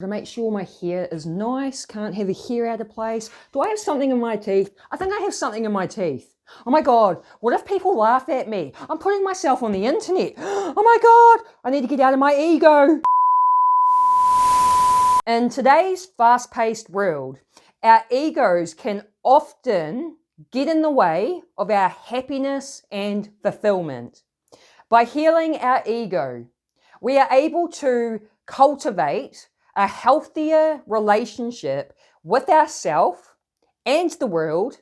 To make sure my hair is nice, can't have a hair out of place. Do I have something in my teeth? I think I have something in my teeth. Oh my God, what if people laugh at me? I'm putting myself on the internet. Oh my God, I need to get out of my ego. In today's fast-paced world, our egos can often get in the way of our happiness and fulfillment. By healing our ego, we are able to cultivate a healthier relationship with ourselves and the world,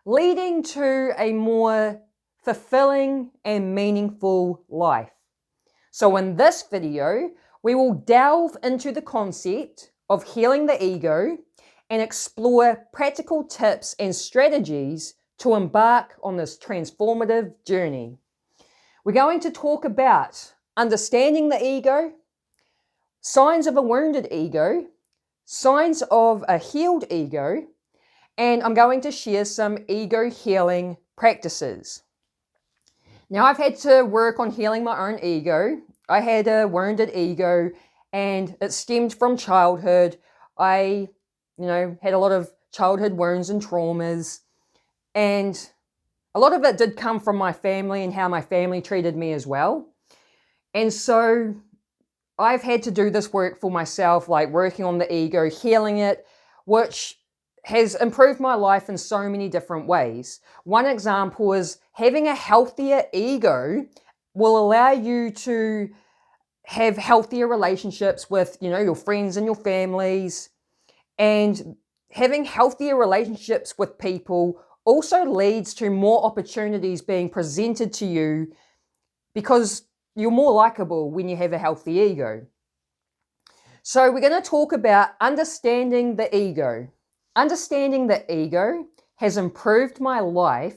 leading to a more fulfilling and meaningful life. So in this video, we will delve into the concept of healing the ego and explore practical tips and strategies to embark on this transformative journey. We're going to talk about understanding the ego, signs of a wounded ego, signs of a healed ego, and I'm going to share some ego healing practices. Now, I've had to work on healing my own ego. I had a wounded ego and it stemmed from childhood. I, had a lot of childhood wounds and traumas, and a lot of it did come from my family and how my family treated me as well. And so I've had to do this work for myself, like working on the ego, healing it, which has improved my life in so many different ways. One example is having a healthier ego will allow you to have healthier relationships with, your friends and your families. And having healthier relationships with people also leads to more opportunities being presented to you because you're more likable when you have a healthy ego. So we're going to talk about understanding the ego. Understanding the ego has improved my life,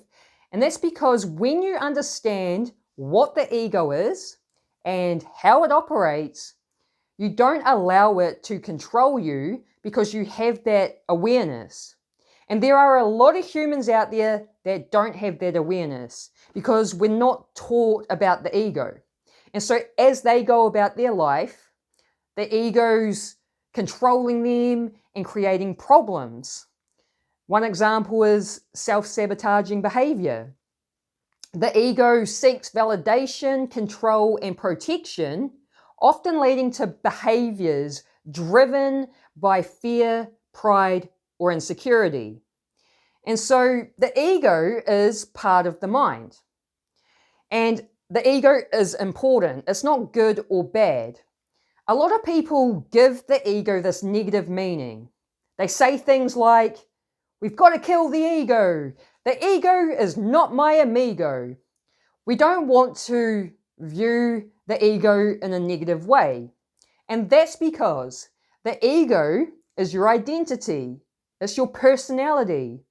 and that's because when you understand what the ego is and how it operates, you don't allow it to control you because you have that awareness. And there are a lot of humans out there that don't have that awareness because we're not taught about the ego. And so as they go about their life, the ego's controlling them and creating problems. One example is self-sabotaging behavior. The ego seeks validation, control, and protection, often leading to behaviors driven by fear, pride, or insecurity. And so the ego is part of the mind. And the ego is important. It's not good or bad. A lot of people give the ego this negative meaning. They say things like, we've got to kill the ego. The ego is not my amigo. We don't want to view the ego in a negative way. And that's because the ego is your identity. It's your personality.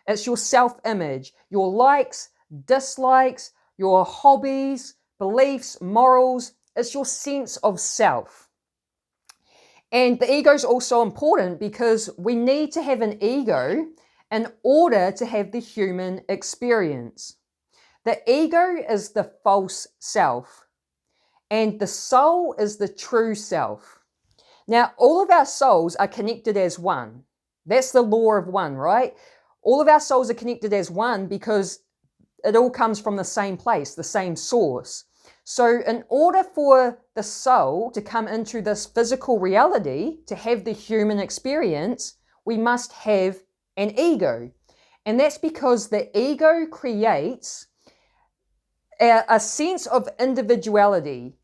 It's your self-image, your likes, dislikes, your hobbies, beliefs, morals. It's your sense of self. And the ego is also important because we need to have an ego in order to have the human experience. The ego is the false self, and the soul is the true self. Now, all of our souls are connected as one. That's the law of one, right? All of our souls are connected as one because it all comes from the same place, the same source. So in order for the soul to come into this physical reality, to have the human experience, we must have an ego. And that's because the ego creates a sense of individuality,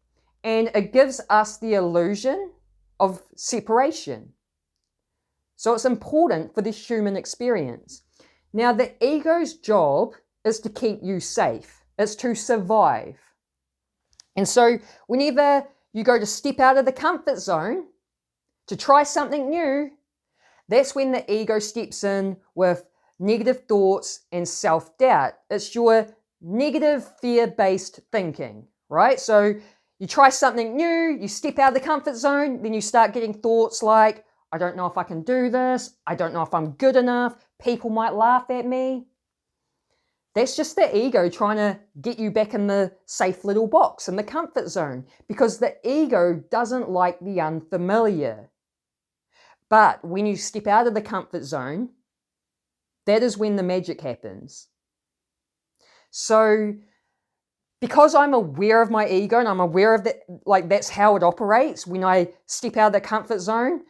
and it gives us the illusion of separation. So it's important for the human experience. Now, the ego's job is to keep you safe. It's to survive. And so whenever you go to step out of the comfort zone to try something new, that's when the ego steps in with negative thoughts and self-doubt. It's your negative fear-based thinking, right? So you try something new, you step out of the comfort zone, then you start getting thoughts like, I don't know if I can do this. I don't know if I'm good enough. People might laugh at me. That's just the ego trying to get you back in the safe little box, in the comfort zone, because the ego doesn't like the unfamiliar. But when you step out of the comfort zone, that is when the magic happens. So because I'm aware of my ego and I'm aware of that, like that's how it operates when I step out of the comfort zone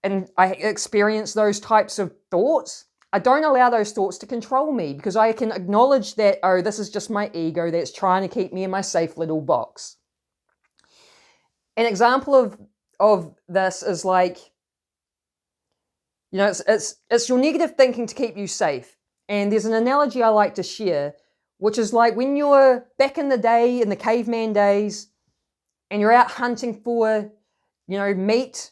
and I experience those types of thoughts, I don't allow those thoughts to control me because I can acknowledge that, oh, this is just my ego that's trying to keep me in my safe little box. An example of this is like, it's your negative thinking to keep you safe. And there's an analogy I like to share, which is like when you're back in the day, in the caveman days, and you're out hunting for, meat.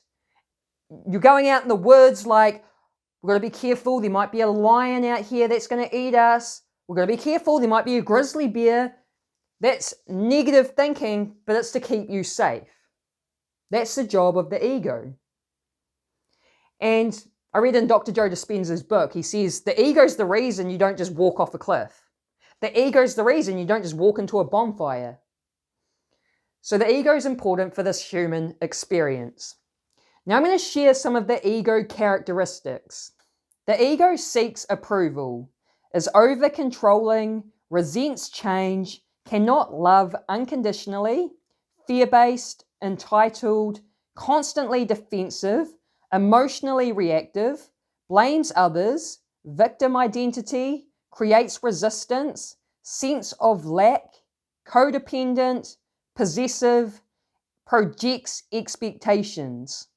You're going out in the woods like, we've got to be careful. There might be a lion out here that's going to eat us. We've got to be careful. There might be a grizzly bear. That's negative thinking, but it's to keep you safe. That's the job of the ego. And I read in Dr. Joe Dispenza's book, he says, the ego's the reason you don't just walk off a cliff. The ego's the reason you don't just walk into a bonfire. So the ego is important for this human experience. Now I'm going to share some of the ego characteristics. The ego seeks approval, is over-controlling, resents change, cannot love unconditionally, fear-based, entitled, constantly defensive, emotionally reactive, blames others, victim identity, creates resistance, sense of lack, codependent, possessive, projects expectations.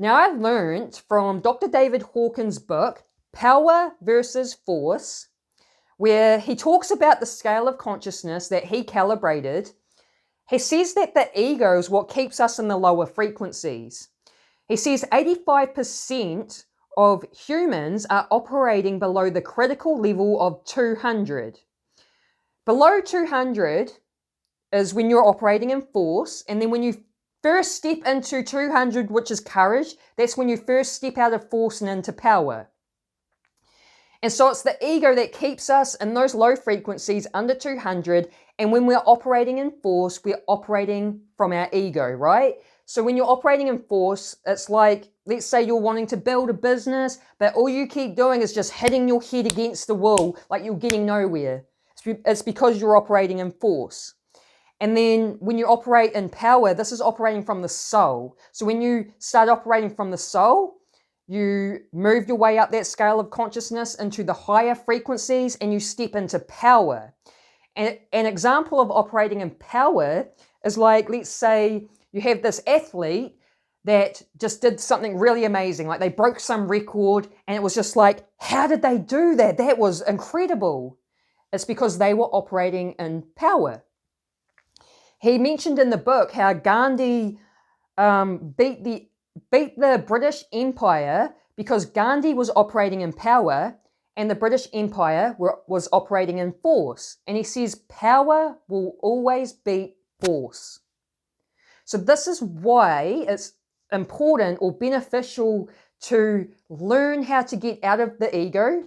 Now, I've learned from Dr. David Hawkins' book, Power versus Force, where he talks about the scale of consciousness that he calibrated. He says that the ego is what keeps us in the lower frequencies. He says 85% of humans are operating below the critical level of 200. Below 200 is when you're operating in force, and then when you first step into 200, which is courage, that's when you first step out of force and into power. And so it's the ego that keeps us in those low frequencies under 200, and when we're operating in force, we're operating from our ego, right? So when you're operating in force, it's like, let's say you're wanting to build a business, but all you keep doing is just hitting your head against the wall, like you're getting nowhere. It's because you're operating in force. And then when you operate in power, this is operating from the soul. So when you start operating from the soul, you move your way up that scale of consciousness into the higher frequencies and you step into power. And an example of operating in power is like, let's say you have this athlete that just did something really amazing. Like they broke some record and it was just like, how did they do that? That was incredible. It's because they were operating in power. He mentioned in the book how Gandhi beat the British Empire because Gandhi was operating in power and the British Empire was operating in force. And he says power will always beat force. So this is why it's important or beneficial to learn how to get out of the ego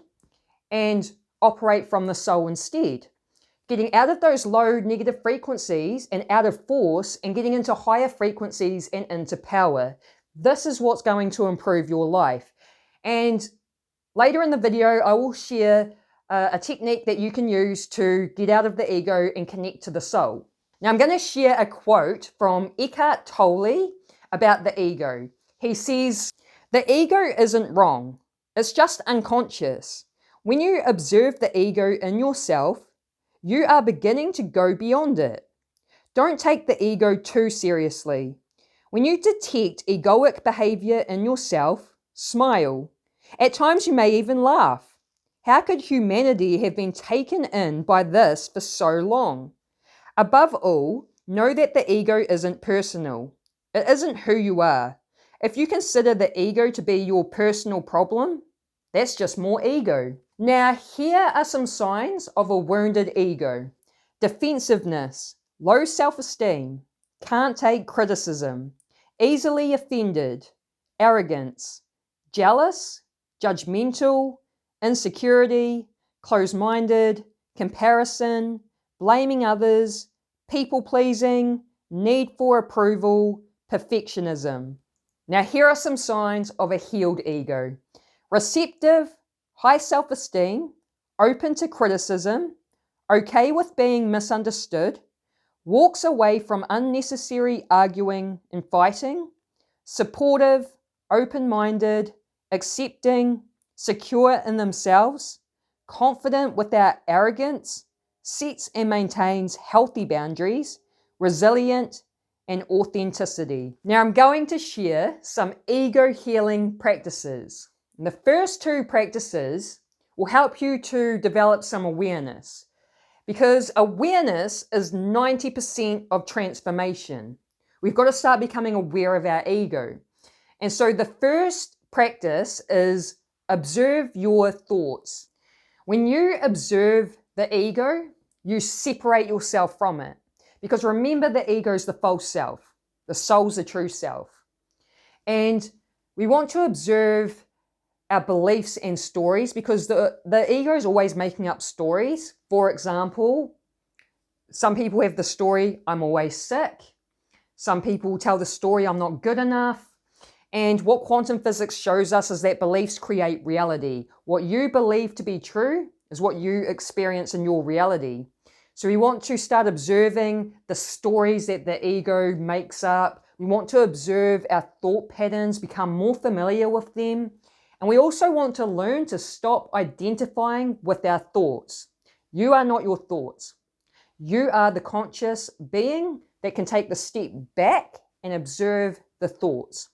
and operate from the soul instead. Getting out of those low negative frequencies and out of force and getting into higher frequencies and into power. This is what's going to improve your life. And later in the video, I will share a technique that you can use to get out of the ego and connect to the soul. Now, I'm going to share a quote from Eckhart Tolle about the ego. He says, "The ego isn't wrong. It's just unconscious. When you observe the ego in yourself, you are beginning to go beyond it. Don't take the ego too seriously. When you detect egoic behavior in yourself, smile. At times you may even laugh. How could humanity have been taken in by this for so long? Above all, know that the ego isn't personal. It isn't who you are. If you consider the ego to be your personal problem, that's just more ego." Now, here are some signs of a wounded ego. Defensiveness, low self-esteem, can't take criticism, easily offended, arrogance, jealous, judgmental, insecurity, close-minded, comparison, blaming others, people-pleasing, need for approval, perfectionism. Now, here are some signs of a healed ego. Receptive, high self-esteem, open to criticism, okay with being misunderstood, walks away from unnecessary arguing and fighting, supportive, open-minded, accepting, secure in themselves, confident without arrogance, sets and maintains healthy boundaries, resilient, and authenticity. Now I'm going to share some ego healing practices. And the first two practices will help you to develop some awareness, because awareness is 90% of transformation. We've got to start becoming aware of our ego. And so the first practice is observe your thoughts. When you observe the ego, you separate yourself from it. Because remember, the ego is the false self. The soul's the true self. And we want to observe our beliefs and stories, because the ego is always making up stories. For example, some people have the story, I'm always sick. Some people tell the story, I'm not good enough. And what quantum physics shows us is that beliefs create reality. What you believe to be true is what you experience in your reality. So we want to start observing the stories that the ego makes up. We want to observe our thought patterns, become more familiar with them. And we also want to learn to stop identifying with our thoughts. You are not your thoughts. You are the conscious being that can take the step back and observe the thoughts.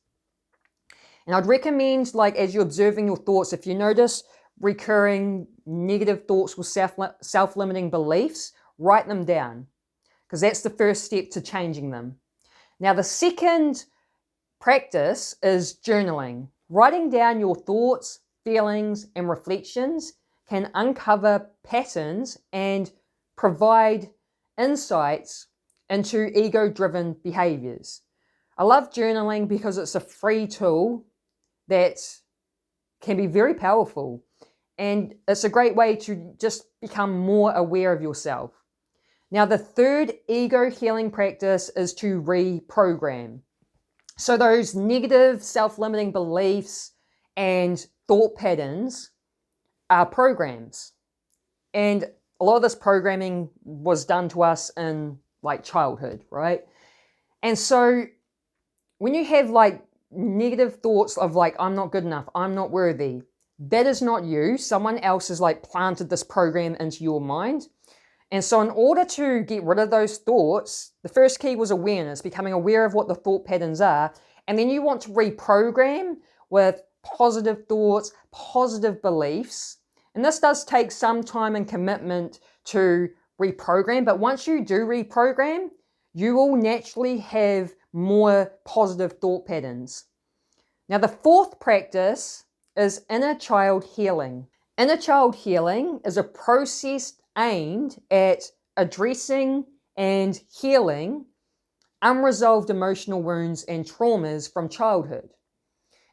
And I'd recommend, like, as you're observing your thoughts, if you notice recurring negative thoughts with self-limiting beliefs, write them down, because that's the first step to changing them. Now, the second practice is journaling. Writing down your thoughts, feelings, and reflections can uncover patterns and provide insights into ego-driven behaviors. I love journaling because it's a free tool that can be very powerful, and it's a great way to just become more aware of yourself. Now, the third ego healing practice is to reprogram. So those negative self-limiting beliefs and thought patterns are programs. And a lot of this programming was done to us in like childhood, right? And so when you have like negative thoughts of like, I'm not good enough, I'm not worthy, that is not you. Someone else has like planted this program into your mind. And so in order to get rid of those thoughts, the first key was awareness, becoming aware of what the thought patterns are. And then you want to reprogram with positive thoughts, positive beliefs. And this does take some time and commitment to reprogram. But once you do reprogram, you will naturally have more positive thought patterns. Now, the fourth practice is inner child healing. Inner child healing is a process aimed at addressing and healing unresolved emotional wounds and traumas from childhood.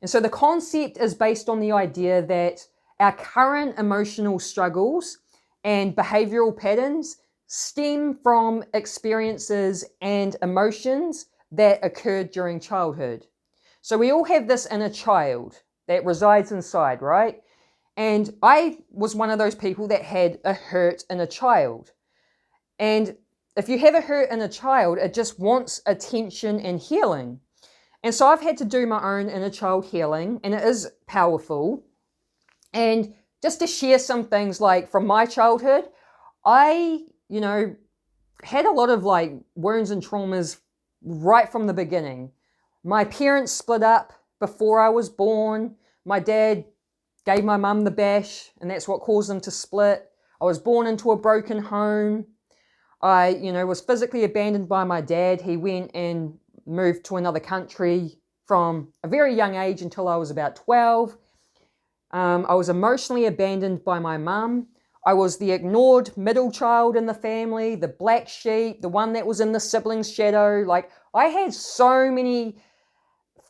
And so the concept is based on the idea that our current emotional struggles and behavioral patterns stem from experiences and emotions that occurred during childhood. So we all have this inner child that resides inside, right? And I was one of those people that had a hurt inner child. And if you have a hurt inner child, it just wants attention and healing. And so I've had to do my own inner child healing, and it is powerful. And just to share some things like from my childhood, I, had a lot of like wounds and traumas right from the beginning. My parents split up before I was born. My dad gave my mum the bash, and that's what caused them to split. I was born into a broken home. I, was physically abandoned by my dad. He went and moved to another country from a very young age until I was about 12. I was emotionally abandoned by my mum. I was the ignored middle child in the family, the black sheep, the one that was in the sibling's shadow. Like, I had so many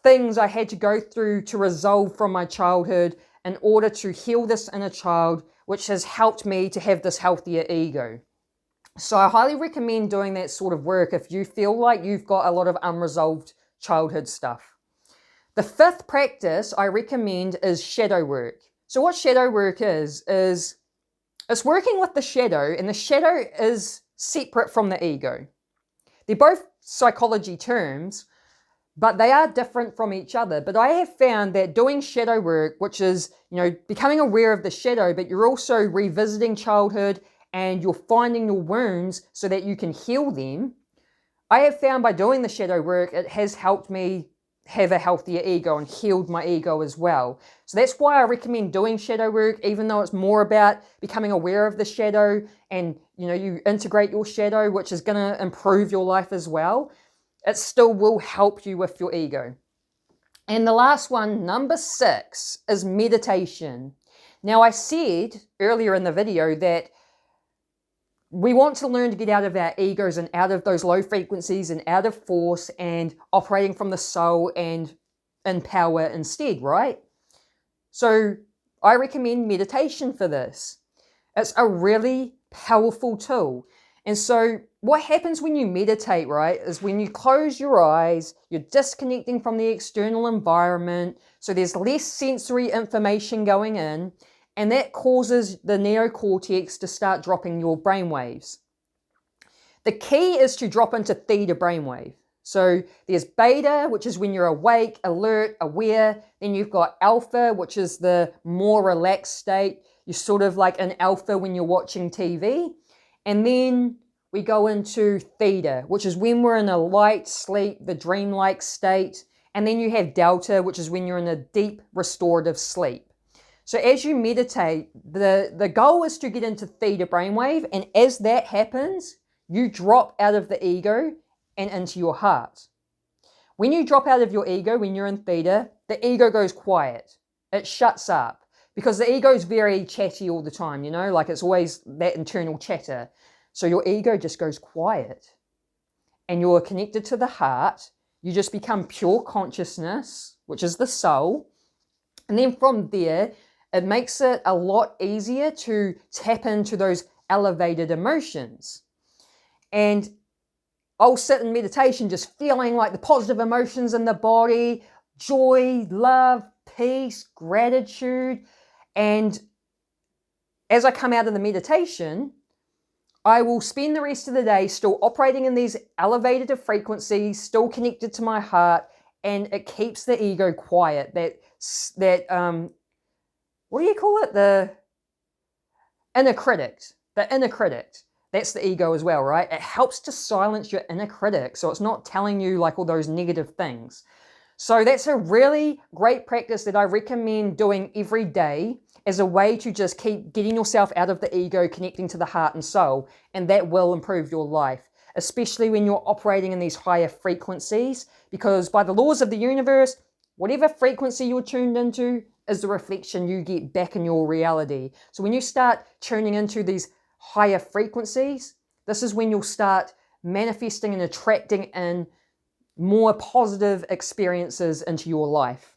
things I had to go through to resolve from my childhood in order to heal this inner child, which has helped me to have this healthier ego. So I highly recommend doing that sort of work if you feel like you've got a lot of unresolved childhood stuff. The fifth practice I recommend is shadow work. So what shadow work is it's working with the shadow, and the shadow is separate from the ego. They're both psychology terms, but they are different from each other. But I have found that doing shadow work, which is, becoming aware of the shadow, but you're also revisiting childhood and you're finding your wounds so that you can heal them. I have found by doing the shadow work, it has helped me have a healthier ego and healed my ego as well. So that's why I recommend doing shadow work, even though it's more about becoming aware of the shadow and, you integrate your shadow, which is going to improve your life as well. It still will help you with your ego. And the last one, number 6, is meditation. Now, I said earlier in the video that we want to learn to get out of our egos and out of those low frequencies and out of force and operating from the soul and in power instead, right? So I recommend meditation for this. It's a really powerful tool. And so what happens when you meditate, right, is when you close your eyes, you're disconnecting from the external environment, so there's less sensory information going in, and that causes the neocortex to start dropping your brainwaves. The key is to drop into theta brainwave. So there's beta, which is when you're awake, alert, aware. Then you've got alpha, which is the more relaxed state. You're sort of like an alpha when you're watching TV. And then we go into theta, which is when we're in a light sleep, the dreamlike state. And then you have delta, which is when you're in a deep restorative sleep. So as you meditate, the goal is to get into theta brainwave, and as that happens, you drop out of the ego and into your heart. When you drop out of your ego, when you're in theta, the ego goes quiet. It shuts up because the ego is very chatty all the time, like it's always that internal chatter. So your ego just goes quiet and you're connected to the heart. You just become pure consciousness, which is the soul. And then from there, it makes it a lot easier to tap into those elevated emotions. And I'll sit in meditation just feeling like the positive emotions in the body, joy, love, peace, gratitude. And as I come out of the meditation, I will spend the rest of the day still operating in these elevated frequencies, still connected to my heart, and it keeps the ego quiet. What do you call it? The inner critic. The inner critic. That's the ego as well, right? It helps to silence your inner critic, so it's not telling you like all those negative things. So that's a really great practice that I recommend doing every day as a way to just keep getting yourself out of the ego, connecting to the heart and soul, and that will improve your life, especially when you're operating in these higher frequencies, because by the laws of the universe, whatever frequency you're tuned into is the reflection you get back in your reality. So when you start tuning into these higher frequencies, this is when you'll start manifesting and attracting in more positive experiences into your life.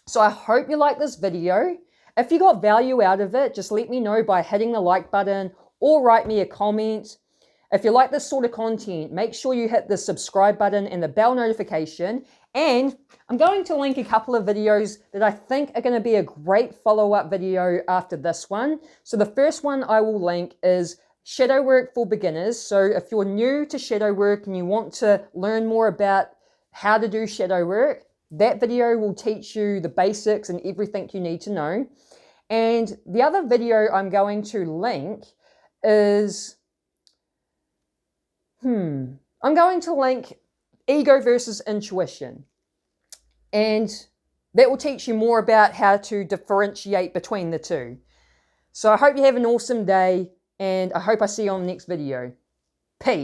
So I hope you like this video. If you got value out of it, just let me know by hitting the like button or write me a comment. If you like this sort of content, make sure you hit the subscribe button and the bell notification. And I'm going to link a couple of videos that I think are going to be a great follow-up video after this one. So the first one I will link is Shadow Work for Beginners. So if you're new to shadow work and you want to learn more about how to do shadow work, that video will teach you the basics and everything you need to know. And the other video I'm going to link is, I'm going to link ego versus intuition. And that will teach you more about how to differentiate between the two. So I hope you have an awesome day, and I hope I see you on the next video. Peace.